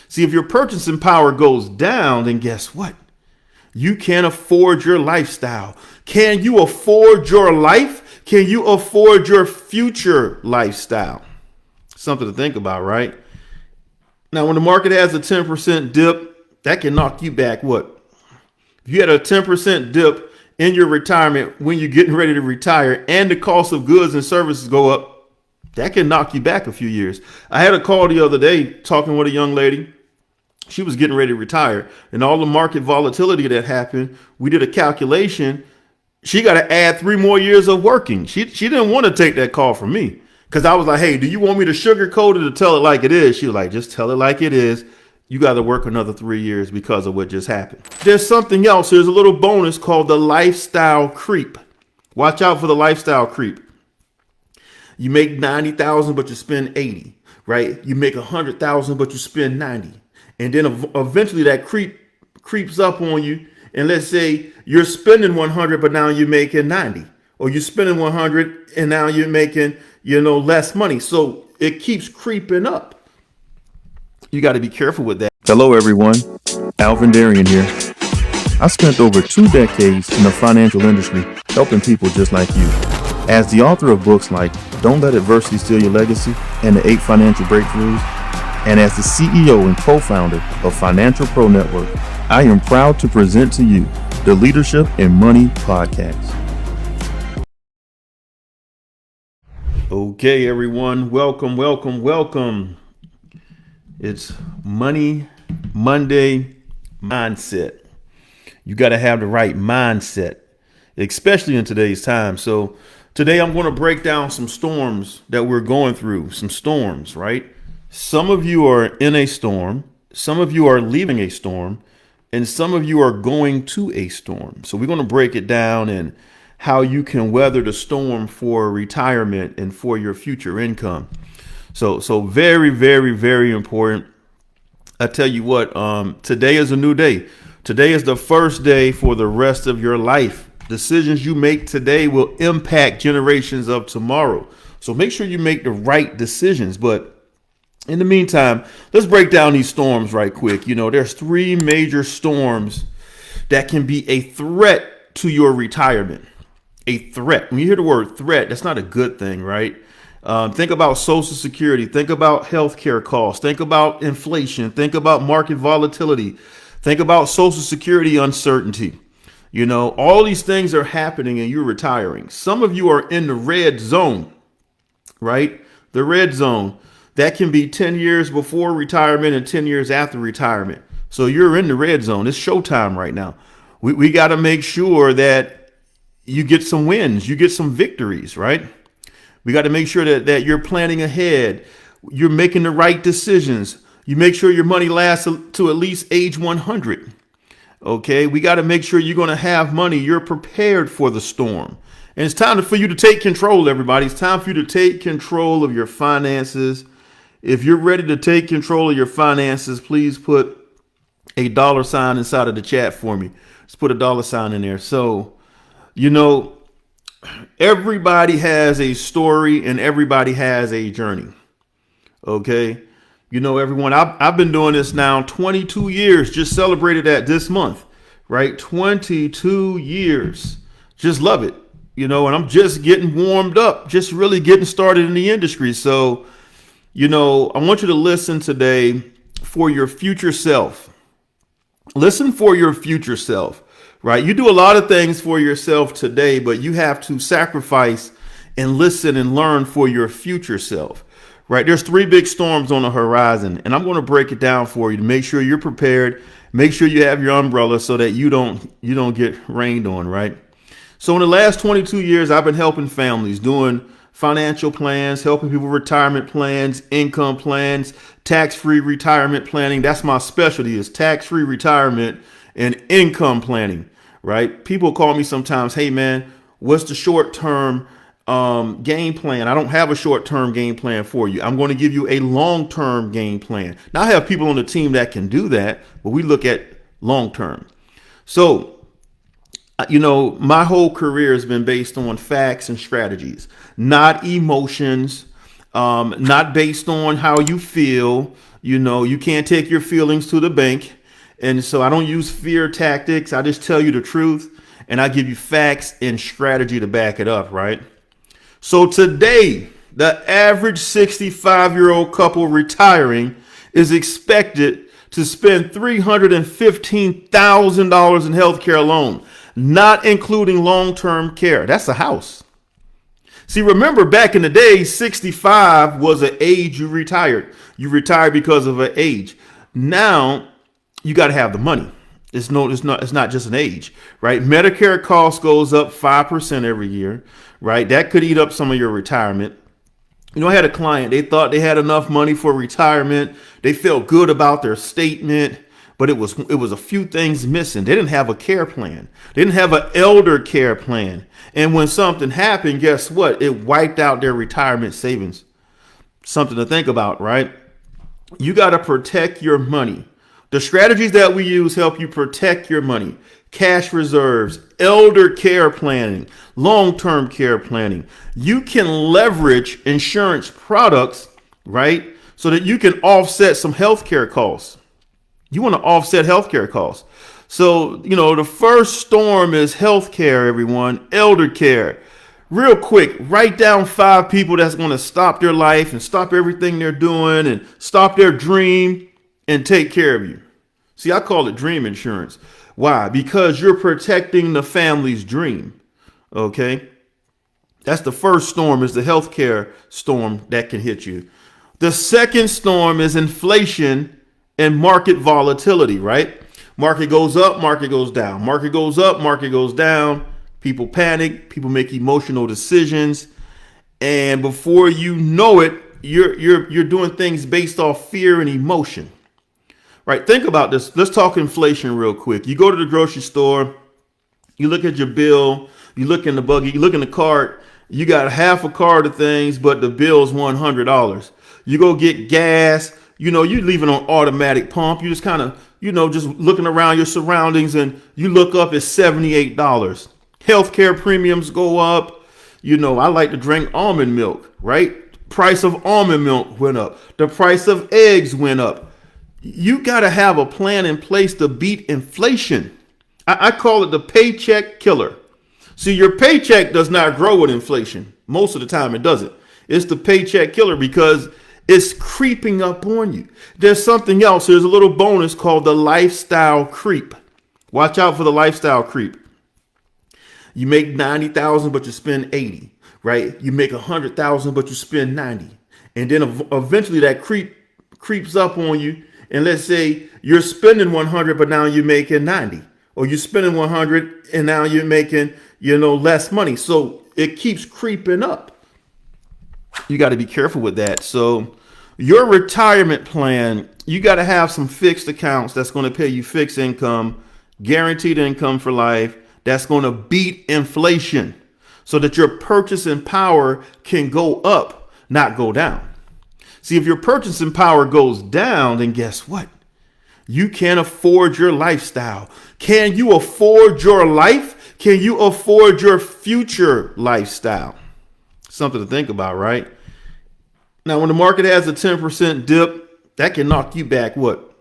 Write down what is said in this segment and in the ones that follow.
See, if your purchasing power goes down, then guess what? You can't afford your lifestyle. Can you afford your life? Can you afford your future lifestyle? Something to think about, right? Now, when the market has a 10% dip, that can knock you back what? If you had a 10% dip in your retirement when you're getting ready to retire and the cost of goods and services go up, that can knock you back a few years. I had a call the other day talking with a young lady. She was getting ready to retire, and all the market volatility that happened, we did a calculation. She got to add 3 more years of working. She didn't want to take that call from me because I was like, hey, do you want me to sugarcoat it or tell it like it is? She was like, just tell it like it is. You got to work another 3 years because of what just happened. There's something else. There's a little bonus called the lifestyle creep. Watch out for the lifestyle creep. You make 90,000, but you spend 80, right? You make 100,000, but you spend 90. And then eventually that creeps up on you. And let's say you're spending 100, but now you're making 90, or you're spending 100 and now you're making, less money. So it keeps creeping up. You got to be careful with that. Hello, everyone. Alvin Darian here. I spent over 2 decades in the financial industry helping people just like you. As the author of books like Don't Let Adversity Steal Your Legacy and the 8 Financial Breakthroughs, and as the CEO and co-founder of Financial Pro Network, I am proud to present to you the Leadership and Money Podcast. Okay, everyone. Welcome. It's Money Monday mindset. You got to have the right mindset, especially in today's time. So today I'm going to break down some storms that we're going through, some storms, right? Some of you are in a storm, some of you are leaving a storm, and some of you are going to a storm. So we're going to break it down and how you can weather the storm for retirement and for your future income. So very, very, very important. I tell you what, today is a new day. Today is the first day for the rest of your life. Decisions you make today will impact generations of tomorrow. So make sure you make the right decisions. But in the meantime, let's break down these storms right quick. There's 3 major storms that can be a threat to your retirement. A threat. When you hear the word threat, that's not a good thing, right? Think about Social Security. Think about healthcare costs. Think about inflation. Think about market volatility. Think about Social Security uncertainty. All these things are happening and you're retiring. Some of you are in the red zone, right? The red zone. That can be 10 years before retirement and 10 years after retirement. So you're in the red zone. It's showtime right now. We got to make sure that you get some wins, you get some victories, right? We got to make sure that you're planning ahead. You're making the right decisions. You make sure your money lasts to at least age 100. Okay, we got to make sure you're going to have money. You're prepared for the storm. And it's time for you to take control, everybody. It's time for you to take control of your finances. If you're ready to take control of your finances, please put a $sign inside of the chat for me. Just put a $sign in there. So, everybody has a story and everybody has a journey. Okay. Everyone, I've been doing this now 22 years, just celebrated that this month, right? 22 years. Just love it. And I'm just getting warmed up, just really getting started in the industry. So, I want you to listen today for your future self. Listen for your future self, right? You do a lot of things for yourself today, but you have to sacrifice and listen and learn for your future self, right? There's 3 big storms on the horizon, and I'm going to break it down for you to make sure you're prepared. Make sure you have your umbrella so that you don't get rained on, right? So in the last 22 years, I've been helping families doing financial plans, helping people with retirement plans, income plans, tax-free retirement planning. That's my specialty, is tax-free retirement and income planning, right? People call me sometimes, hey man, what's the short-term game plan? I don't have a short-term game plan for you. I'm going to give you a long-term game plan. Now I have people on the team that can do that, but we look at long-term. So, my whole career has been based on facts and strategies, not emotions, not based on how you feel, You can't take your feelings to the bank. And so I don't use fear tactics. I just tell you the truth and I give you facts and strategy to back it up, right? So today, the average 65-year-old couple retiring is expected to spend $315,000 in healthcare alone, not including long-term care. That's a house. See, remember back in the day, 65 was an age you retired. You retired because of an age. Now you got to have the money. It's not just an age, right? Medicare cost goes up 5% every year, right? That could eat up some of your retirement. I had a client, they thought they had enough money for retirement. They felt good about their statement, but it was a few things missing. They didn't have a care plan. They didn't have an elder care plan. And when something happened, guess what? It wiped out their retirement savings. Something to think about, right? You got to protect your money. The strategies that we use help you protect your money. Cash reserves, elder care planning, long-term care planning. You can leverage insurance products, right? So that you can offset some healthcare costs. You want to offset healthcare costs. So, the first storm is healthcare, everyone, elder care. Real quick, write down 5 people that's going to stop their life and stop everything they're doing and stop their dream and take care of you. See, I call it dream insurance. Why? Because you're protecting the family's dream. Okay. That's the first storm, is the healthcare storm that can hit you. The second storm is inflation and market volatility, right? Market goes up, market goes down. Market goes up, market goes down. People panic, people make emotional decisions. And before you know it, you're doing things based off fear and emotion. Right, think about this. Let's talk inflation real quick. You go to the grocery store, you look at your bill, you look in the buggy, you look in the cart, you got half a cart of things, but the bill's $100. You go get gas, you leave it on automatic pump. You just kind of, just looking around your surroundings and you look up, it's $78. Healthcare premiums go up. I like to drink almond milk, right? Price of almond milk went up. The price of eggs went up. You got to have a plan in place to beat inflation. I call it the paycheck killer. See, your paycheck does not grow with inflation. Most of the time it doesn't. It's the paycheck killer because it's creeping up on you. There's something else. There's a little bonus called the lifestyle creep. Watch out for the lifestyle creep. You make 90,000, but you spend 80, right? You make 100,000, but you spend 90. And then eventually that creeps up on you. And let's say you're spending 100, but now you're making 90, or you're spending 100 and now you're making, less money. So it keeps creeping up. You got to be careful with that. So your retirement plan, you got to have some fixed accounts that's going to pay you fixed income, guaranteed income for life. That's going to beat inflation so that your purchasing power can go up, not go down. See, if your purchasing power goes down, then guess what? You can't afford your lifestyle. Can you afford your life? Can you afford your future lifestyle? Something to think about, right? Now, when the market has a 10% dip, that can knock you back what?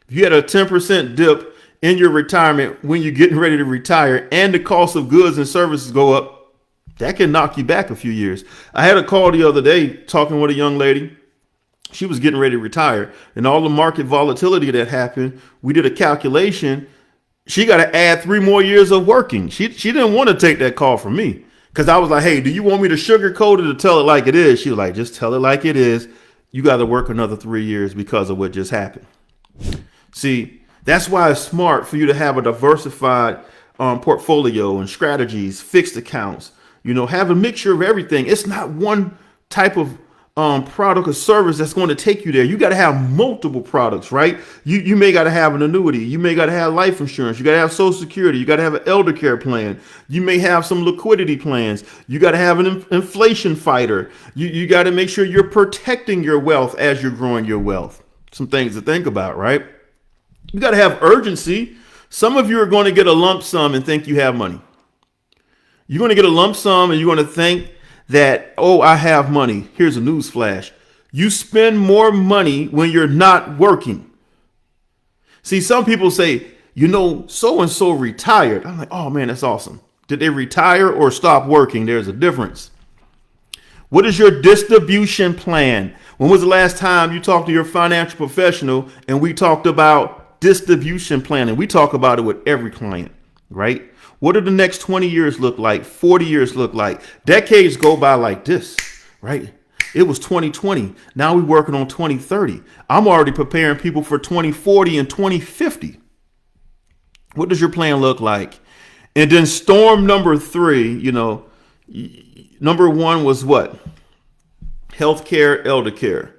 If you had a 10% dip in your retirement when you're getting ready to retire and the cost of goods and services go up, that can knock you back a few years. I had a call the other day talking with a young lady. She was getting ready to retire, and all the market volatility that happened, we did a calculation. She got to add 3 more years of working. She didn't want to take that call from me because I was like, hey, do you want me to sugarcoat it or tell it like it is? She was like, just tell it like it is. You got to work another 3 years because of what just happened. See, that's why it's smart for you to have a diversified portfolio and strategies, fixed accounts, have a mixture of everything. It's not one type of product or service that's going to take you there. You got to have multiple products, right? You may got to have an annuity. You may got to have life insurance. You got to have Social Security. You got to have an elder care plan. You may have some liquidity plans. You got to have an inflation fighter. You got to make sure you're protecting your wealth as you're growing your wealth. Some things to think about, right? You got to have urgency. Some of you are going to get a lump sum and think you have money. You're going to get a lump sum and you're going to think that, oh, I have money. Here's a news flash. You spend more money when you're not working. See, some people say, so and so retired. I'm like, oh man, that's awesome. Did they retire or stop working? There's a difference. What is your distribution plan? When was the last time you talked to your financial professional and we talked about distribution planning? We talk about it with every client, right? What do the next 20 years look like? 40 years look like? Decades go by like this, right? It was 2020. Now we're working on 2030. I'm already preparing people for 2040 and 2050. What does your plan look like? And then storm number 3, number 1 was what? Healthcare, elder care.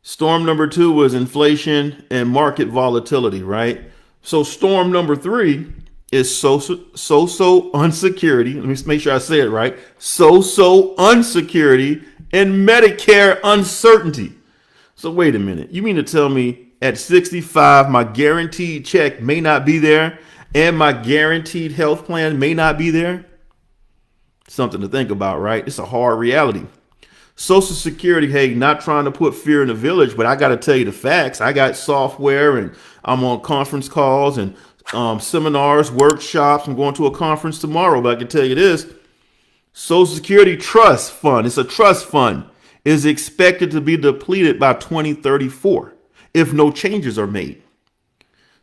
Storm number 2 was inflation and market volatility, right? So storm number 3 is social unsecurity. Let me make sure I say it right. Social unsecurity and Medicare uncertainty. So wait a minute. You mean to tell me at 65, my guaranteed check may not be there and my guaranteed health plan may not be there? Something to think about, right? It's a hard reality. Social Security, hey, not trying to put fear in the village, but I got to tell you the facts. I got software and I'm on conference calls and seminars, workshops. I'm going to a conference tomorrow, but I can tell you this. Social Security Trust Fund, it's a trust fund, is expected to be depleted by 2034 if no changes are made.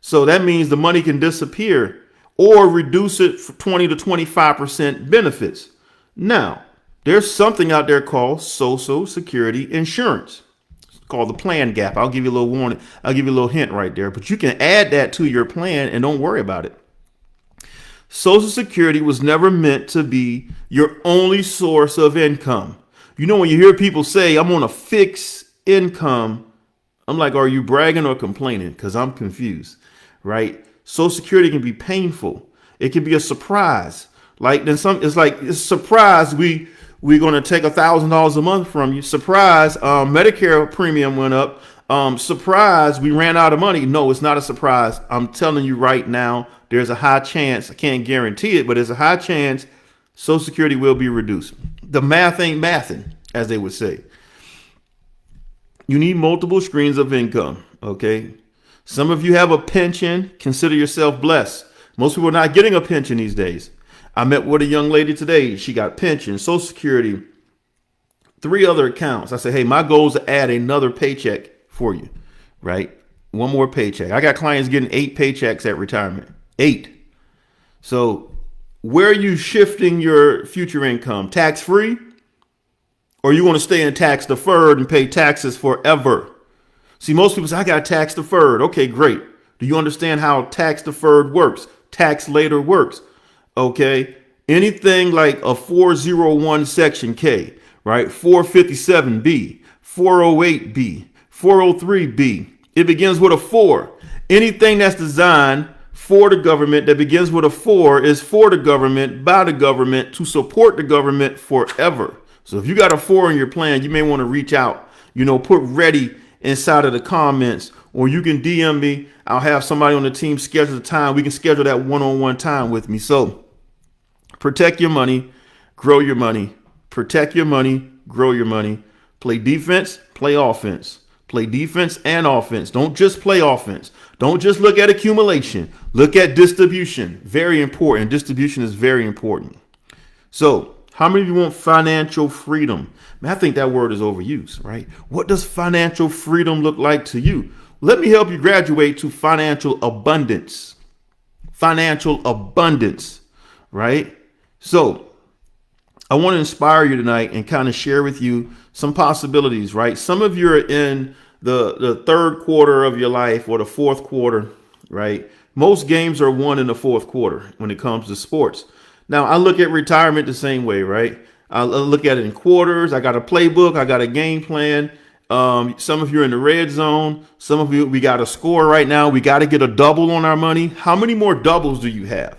So that means the money can disappear or reduce it for 20 to 25% benefits. Now, there's something out there called Social Security insurance. It's called the plan gap. I'll give you a little warning. I'll give you a little hint right there, but you can add that to your plan and don't worry about it. Social Security was never meant to be your only source of income. When you hear people say, I'm on a fixed income, I'm like, are you bragging or complaining? Because I'm confused, right? Social Security can be painful. It can be a surprise. It's a surprise. We're going to take $1,000 a month from you. Surprise. Medicare premium went up. Surprise. We ran out of money. No, it's not a surprise. I'm telling you right now, there's a high chance. I can't guarantee it, but there's a high chance Social Security will be reduced. The math ain't mathing, as they would say. You need multiple streams of income. Okay. Some of you have a pension. Consider yourself blessed. Most people are not getting a pension these days. I met with a young lady today. She got pension, Social Security, 3 other accounts. I said, hey, my goal is to add another paycheck for you, right? One more paycheck. I got clients getting 8 paychecks at retirement. 8. So where are you shifting your future income? Tax free? Or you want to stay in tax deferred and pay taxes forever? See, most people say, I got tax deferred. Okay, great. Do you understand how tax deferred works? Tax later works. Okay. Anything like a 401 section K, right? 457B, 408B, 403B. It begins with a 4. Anything that's designed for the government that begins with a 4 is for the government, by the government, to support the government forever. So if you got a 4 in your plan, you may want to reach out, put ready inside of the comments, or you can DM me. I'll have somebody on the team schedule the time. We can schedule that one-on-one time with me. So protect your money, grow your money, protect your money, grow your money, play defense, play offense, play defense and offense. Don't just play offense. Don't just look at accumulation. Look at distribution. Very important. Distribution is very important. So how many of you want financial freedom? Man, I think that word is overused, right? What does financial freedom look like to you? Let me help you graduate to financial abundance. Financial abundance, right? So I want to inspire you tonight and kind of share with you some possibilities, right? Some of you are in the third quarter of your life or the fourth quarter, right? Most games are won in the fourth quarter when it comes to sports. Now, I look at retirement the same way, right? I look at it in quarters. I got a playbook. I got a game plan. Some of you are in the red zone. Some of you, we got a score right now. We got to get a double on our money. How many more doubles do you have?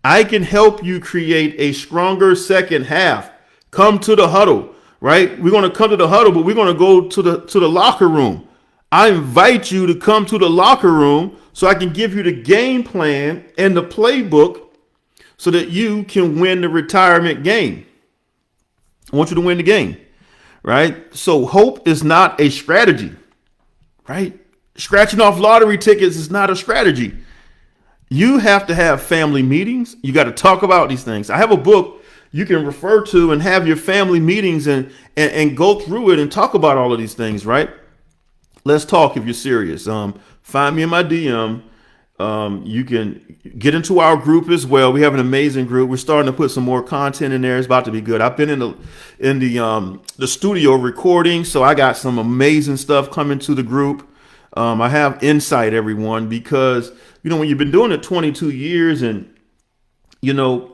I can help you create a stronger second half. Come to the huddle, right? We're going to come to the huddle, but we're going to go to the locker room. I invite you to come to the locker room so I can give you the game plan and the playbook so that you can win the retirement game. I want you to win the game, right? So hope is not a strategy, right? Scratching off lottery tickets is not a strategy. You have to have family meetings. You got to talk about these things. I have a book you can refer to and have your family meetings and go through it and talk about all of these things, right? Let's talk if you're serious. Find me in my DM. You can get into our group as well. We have an amazing group. We're starting to put some more content in there. It's about to be good. I've been in the studio recording, so I got some amazing stuff coming to the group. I have insight, everyone, because when you've been doing it 22 years, and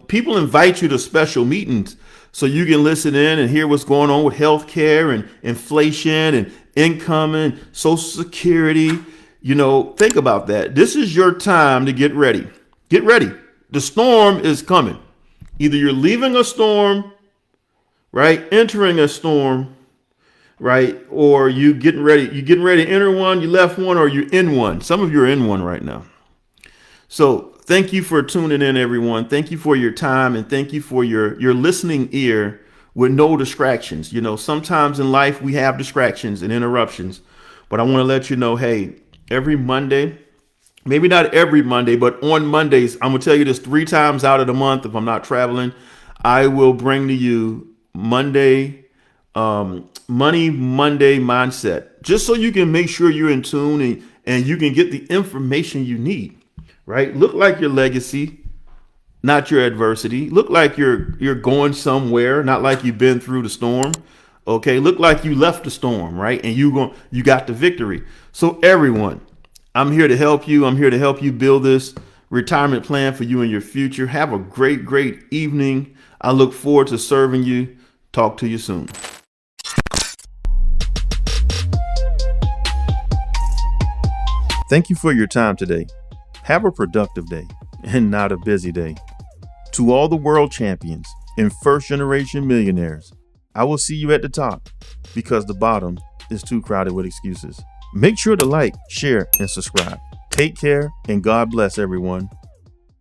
people invite you to special meetings so you can listen in and hear what's going on with healthcare and inflation and income and Social Security. Think about that. This is your time to get ready. Get ready. The storm is coming. Either you're leaving a storm, right? Entering a storm, right? Or you getting ready. You're getting ready to enter one, you left one, or you're in one. Some of you are in one right now. So thank you for tuning in, everyone. Thank you for your time, and thank you for your listening ear with no distractions. Sometimes in life we have distractions and interruptions, but I want to let you know, hey, every Monday, maybe not every Monday, but on Mondays, I'm going to tell you this 3 times out of the month. If I'm not traveling, I will bring to you Monday, Money Monday Mindset, just so you can make sure you're in tune and you can get the information you need, right? Look like your legacy, not your adversity. Look like you're going somewhere, not like you've been through the storm. Okay, look like you left the storm, right? And you got the victory. So everyone, I'm here to help you. I'm here to help you build this retirement plan for you and your future. Have a great, great evening. I look forward to serving you. Talk to you soon. Thank you for your time today. Have a productive day and not a busy day. To all the world champions and first-generation millionaires, I will see you at the top, because the bottom is too crowded with excuses. Make sure to like, share, and subscribe. Take care, and God bless everyone.